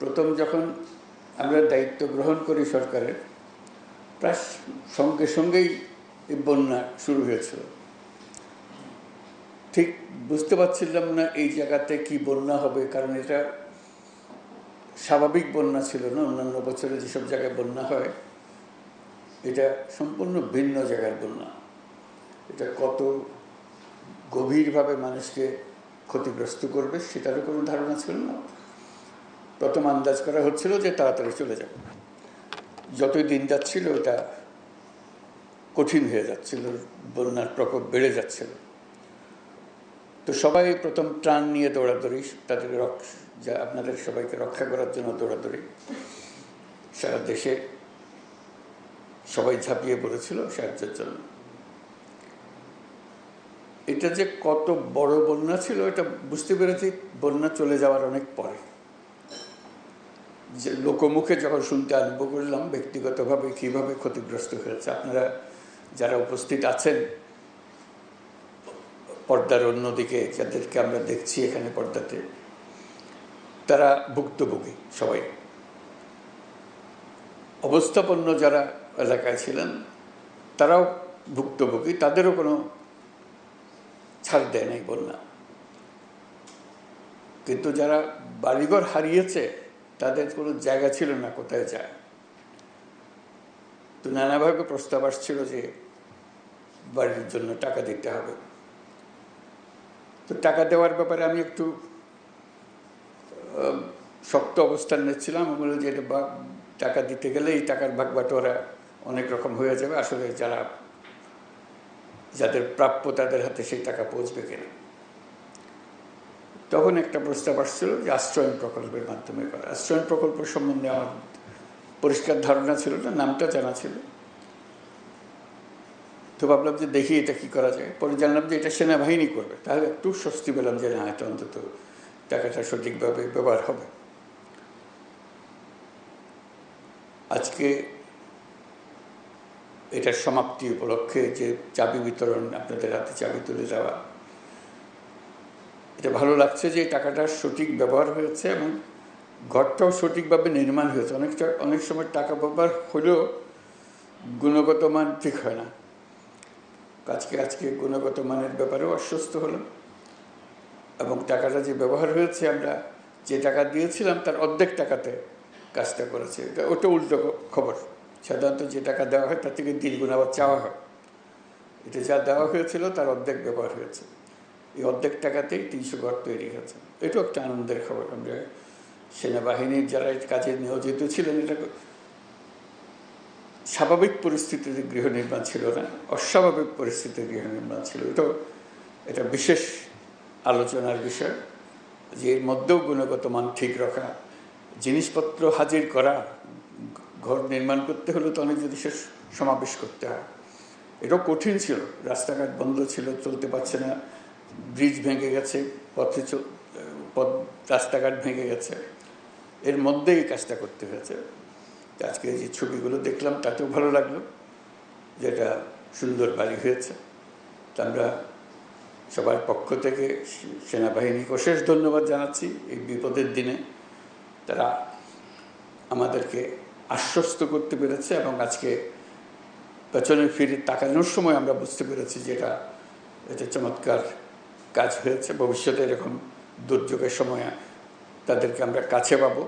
প্রথম যখন আমরা দায়িত্ব গ্রহণ করি সরকারের, প্রায় সঙ্গে সঙ্গেই এই বন্যা শুরু হয়েছিল। ঠিক বুঝতে পারছিলাম না এই জায়গাতে কি বন্যা হবে, কারণ এটা স্বাভাবিক বন্যা ছিল না। অন্যান্য বছরে যেসব জায়গায় বন্যা হয়, এটা সম্পূর্ণ ভিন্ন জায়গার বন্যা। এটা কত গভীরভাবে মানুষকে ক্ষতিগ্রস্ত করবে সেটারও কোনো ধারণা ছিল না। প্রথম আন্দাজ করা হচ্ছিল যে তাড়াতাড়ি চলে যাবে। যতই দিন যাচ্ছিল এটা কঠিন হয়ে যাচ্ছিল, বন্যার প্রকোপ বেড়ে যাচ্ছিল। তো সবাই প্রথম ত্রাণ নিয়ে দৌড়াদৌড়ি, তাদের যা আপনাদের সবাইকে রক্ষা করার জন্য দৌড়াদৌড়ি। সারা দেশে সবাই ঝাঁপিয়ে পড়েছিল সাহায্যের জন্য। এটা যে কত বড় বন্যা ছিল এটা বুঝতে পেরেছি বন্যা চলে যাওয়ার অনেক পরে। যে লোকমুখে যখন শুনতে আরম্ভ করলাম ব্যক্তিগতভাবে কীভাবে ক্ষতিগ্রস্ত হয়েছে। আপনারা যারা উপস্থিত আছেন পর্দার অন্যদিকে, যাদেরকে আমরা দেখছি এখানে পর্দাতে, তারা ভুক্তভোগী সবাই। অবস্থাপন্ন যারা এলাকায় ছিলেন তারাও ভুক্তভোগী, তাদেরও কোনো ছাড় দেয় নাই বন্যা। কিন্তু যারা বাড়িঘর হারিয়েছে তাদের কোনো জায়গা ছিল না কোথায় যায়। তো নানাভাবে প্রস্তাব আসছিল যে বাড়ির জন্য টাকা দিতে হবে। তো টাকা দেওয়ার ব্যাপারে আমি একটু শক্ত অবস্থান নিচ্ছিলাম। আমি বললাম যে এটা টাকা দিতে গেলে এই টাকার ভাগ বাটোয়ারা অনেক রকম হয়ে যাবে, আসলে যাদের প্রাপ্য তাদের হাতে সেই টাকা পৌঁছবে কিনা। তখন একটা প্রস্তাব আসছিল যে আশ্রয়ণ প্রকল্পের মাধ্যমে করা। আশ্রয়ণ প্রকল্প সম্বন্ধে আমার পরিষ্কার ধারণা ছিল না, নামটা জানা ছিল। তো ভাবলাম যে দেখি এটা কি করা যায়। পরে জানলাম যে এটা সেনাবাহিনী করবে, তাহলে একটু স্বস্তি পেলাম যে না, এটা অন্তত টাকাটা সঠিকভাবে ব্যবহার হবে। আজকে এটার সমাপ্তি উপলক্ষে যে চাবি বিতরণ, আপনাদের হাতে চাবি তুলে দেওয়া, এটা ভালো লাগছে যে টাকাটার সঠিক ব্যবহার হয়েছে এবং ঘরটাও সঠিকভাবে নির্মাণ হয়েছে। অনেক সময় টাকা ব্যবহার হলেও গুণগত মান ঠিক হয় না। আজকে গুণগত মানের ব্যাপারেও আশ্বস্ত হলাম এবং টাকাটা যে ব্যবহার হয়েছে, আমরা যে টাকা দিয়েছিলাম তার অর্ধেক টাকাতে কাজটা করেছে। ওটা উল্টো খবর। সাধারণত যে টাকা দেওয়া হয় তার থেকে দ্বিগুণ আবার চাওয়া হয়। এটা যা দেওয়া হয়েছিল তার অর্ধেক ব্যবহার হয়েছে। এই অর্ধেক টাকাতেই 300 ঘর তৈরি হয়েছে। এটাও একটা আনন্দের খবর। আমরা সেনাবাহিনীর যারা কাজে নিয়োজিত ছিলেন, এটা স্বাভাবিক পরিস্থিতিতে গৃহ নির্মাণ ছিল না, অস্বাভাবিক পরিস্থিতিতে গৃহ নির্মাণ ছিল। এটা বিশেষ আলোচনার বিষয় যে এর মধ্যেও গুণগত মান ঠিক রাখা, জিনিসপত্র হাজির করা। ঘর নির্মাণ করতে হলে তো অনেক জিনিসের সমাবেশ করতে হয়। এটাও কঠিন ছিল। রাস্তাঘাট বন্ধ ছিল, চলতে পারছে না, ব্রিজ ভেঙে গেছে, রাস্তাঘাট ভেঙে গেছে, এর মধ্যেই কাজটা করতে হয়েছে। আজকে যে ছবিগুলো দেখলাম তাতেও ভালো লাগলো, যেটা সুন্দর বাড়ি হয়েছে। তা আমরা সবার পক্ষ থেকে সেনাবাহিনীকে অশেষ ধন্যবাদ জানাচ্ছি। এই বিপদের দিনে তারা আমাদেরকে আশ্বস্ত করতে পেরেছে এবং আজকে পেছনে ফিরে তাকানোর সময় আমরা বুঝতে পেরেছি যে এটা চমৎকার কাজ হয়েছে। ভবিষ্যতে এরকম দুর্যোগের সময় তাদেরকে আমরা কাছে পাবো।